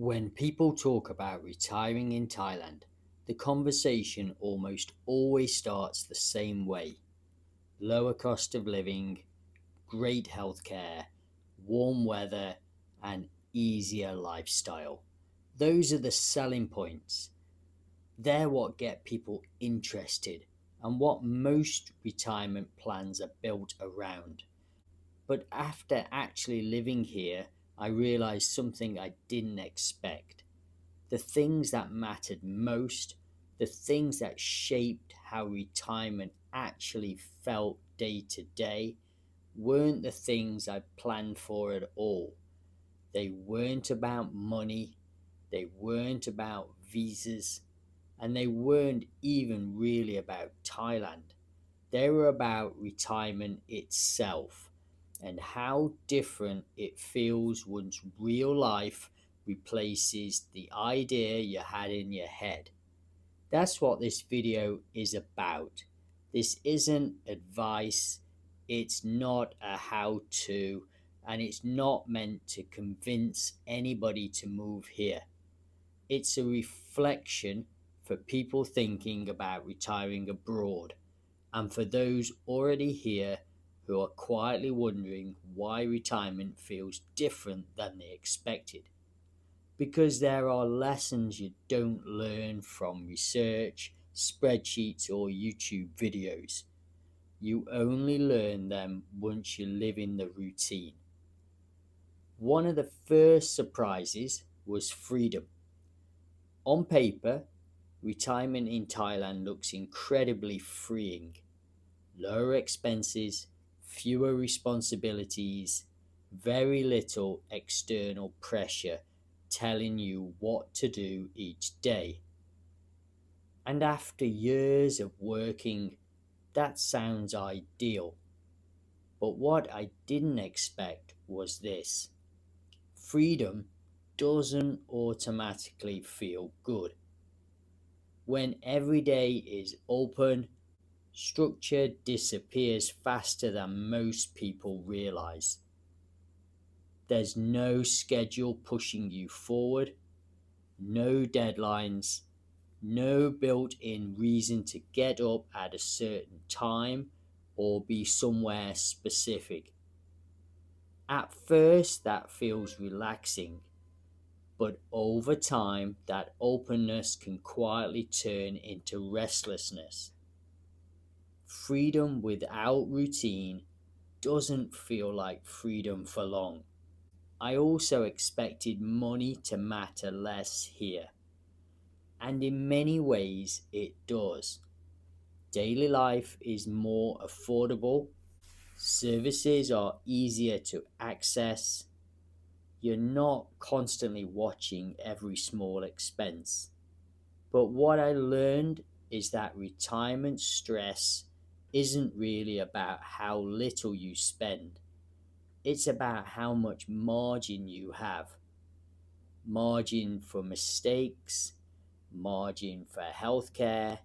When people talk about retiring in Thailand, the conversation almost always starts the same way: lower cost of living, great healthcare, warm weather, and easier lifestyle. Those are the selling points. They're what get people interested and what most retirement plans are built around. But after actually living here, I realized something I didn't expect. The things that mattered most, the things that shaped how retirement actually felt day to day, weren't the things I planned for at all. They weren't about money, they weren't about visas, and they weren't even really about Thailand. They were about retirement itself and how different it feels once real life replaces the idea you had in your head. That's what this video is about. This isn't advice, it's not a how to, and it's not meant to convince anybody to move here. It's a reflection for people thinking about retiring abroad and for those already here who are quietly wondering why retirement feels different than they expected. Because there are lessons you don't learn from research, spreadsheets, or YouTube videos. You only learn them once you live in the routine. One of the first surprises was freedom. On paper, retirement in Thailand looks incredibly freeing: lower expenses, fewer responsibilities, very little external pressure telling you what to do each day. And after years of working, that sounds ideal. But what I didn't expect was this: freedom doesn't automatically feel good. When every day is open, structure disappears faster than most people realize. There's no schedule pushing you forward, no deadlines, no built in reason to get up at a certain time or be somewhere specific. At first, that feels relaxing, but over time, that openness can quietly turn into restlessness. Freedom without routine doesn't feel like freedom for long. I also expected money to matter less here, and in many ways it does. Daily life is more affordable, services are easier to access, you're not constantly watching every small expense. But what I learned is that retirement stress isn't really about how little you spend. It's about how much margin you have: margin for mistakes, margin for healthcare,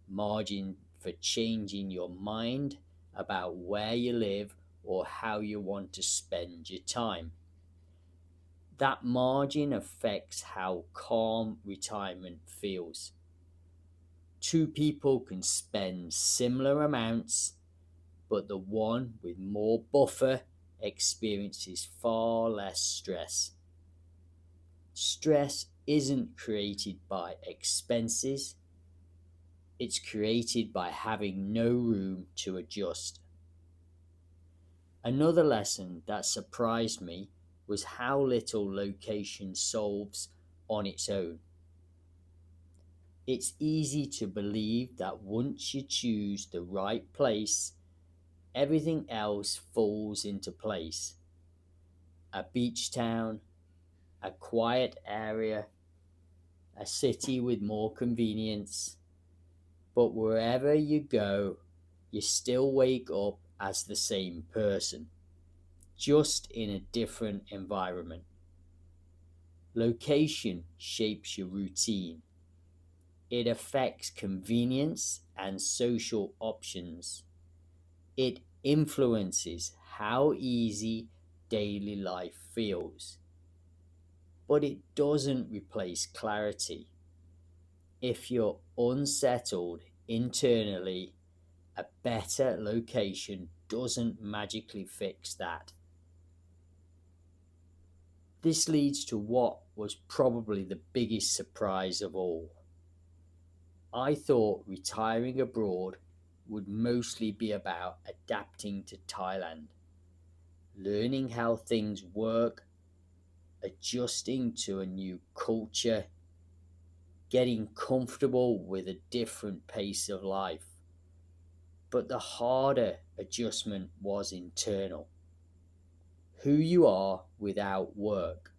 margin for changing your mind about where you live or how you want to spend your time. That margin affects how calm retirement feels. Two people can spend similar amounts, but the one with more buffer experiences far less stress. Stress isn't created by expenses, it's created by having no room to adjust. Another lesson that surprised me was how little location solves on its own. It's easy to believe that once you choose the right place, everything else falls into place. A beach town, a quiet area, a city with more convenience. But wherever you go, you still wake up as the same person, just in a different environment. Location shapes your routine. It affects convenience and social options. It influences how easy daily life feels. but it doesn't replace clarity. If you're unsettled internally, a better location doesn't magically fix that. This leads to what was probably the biggest surprise of all. I thought retiring abroad would mostly be about adapting to Thailand, learning how things work, adjusting to a new culture, getting comfortable with a different pace of life. But the harder adjustment was internal. Who you are without work,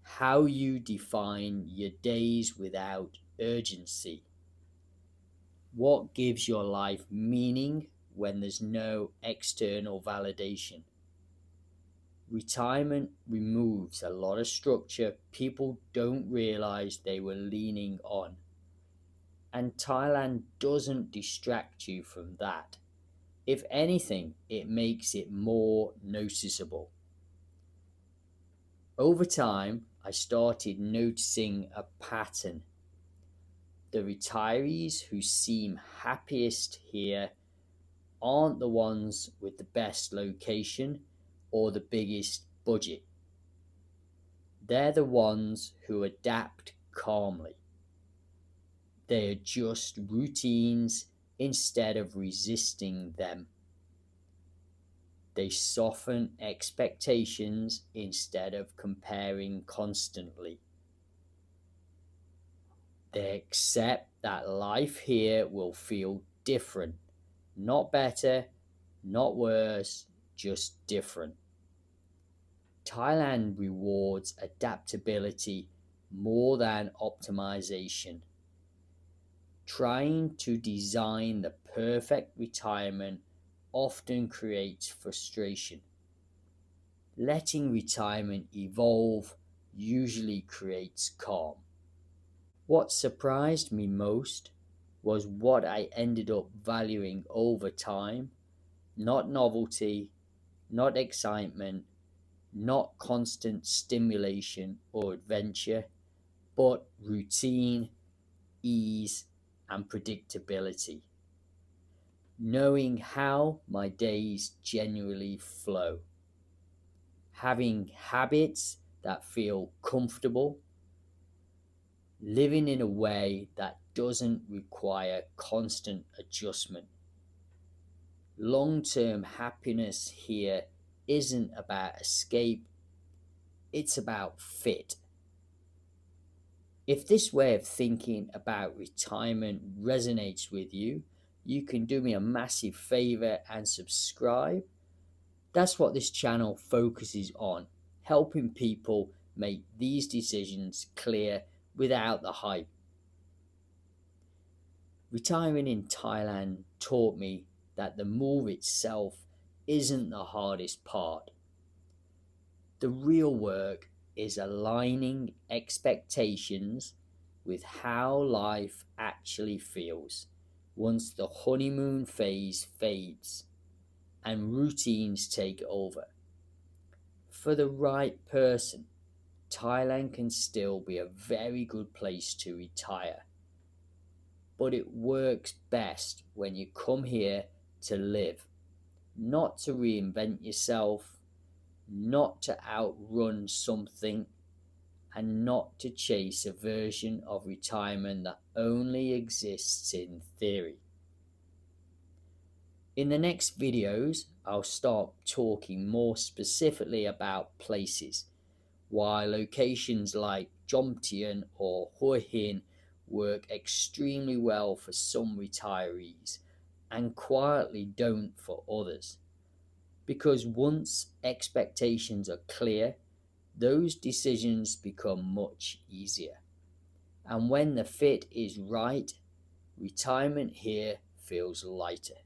how you define your days without urgency, what gives your life meaning when there's no external validation. Retirement removes a lot of structure people don't realize they were leaning on. And Thailand doesn't distract you from that. If anything, it makes it more noticeable. Over time, I started noticing a pattern. The retirees who seem happiest here aren't the ones with the best location or the biggest budget. They're the ones who adapt calmly. They adjust routines instead of resisting them. They soften expectations instead of comparing constantly. They accept that life here will feel different, not better, not worse, just different. Thailand rewards adaptability more than optimization. Trying to design the perfect retirement often creates frustration. Letting retirement evolve usually creates calm. What surprised me most was what I ended up valuing over time. Not novelty, not excitement, not constant stimulation or adventure, but routine, ease, and predictability. Knowing how my days genuinely flow. Having habits that feel comfortable. Living in a way that doesn't require constant adjustment. Long-term happiness here isn't about escape, it's about fit. If this way of thinking about retirement resonates with you, you can do me a massive favor and subscribe. That's what this channel focuses on, helping people make these decisions clear without the hype. Retiring in Thailand taught me that the move itself isn't the hardest part. The real work is aligning expectations with how life actually feels once the honeymoon phase fades and routines take over. For the right person, Thailand can still be a very good place to retire. But it works best when you come here to live, not to reinvent yourself, not to outrun something, and not to chase a version of retirement that only exists in theory. In the next videos, I'll start talking more specifically about places, why locations like Jomtien or Hua Hin work extremely well for some retirees and quietly don't for others. Because once expectations are clear, those decisions become much easier. And when the fit is right, retirement here feels lighter.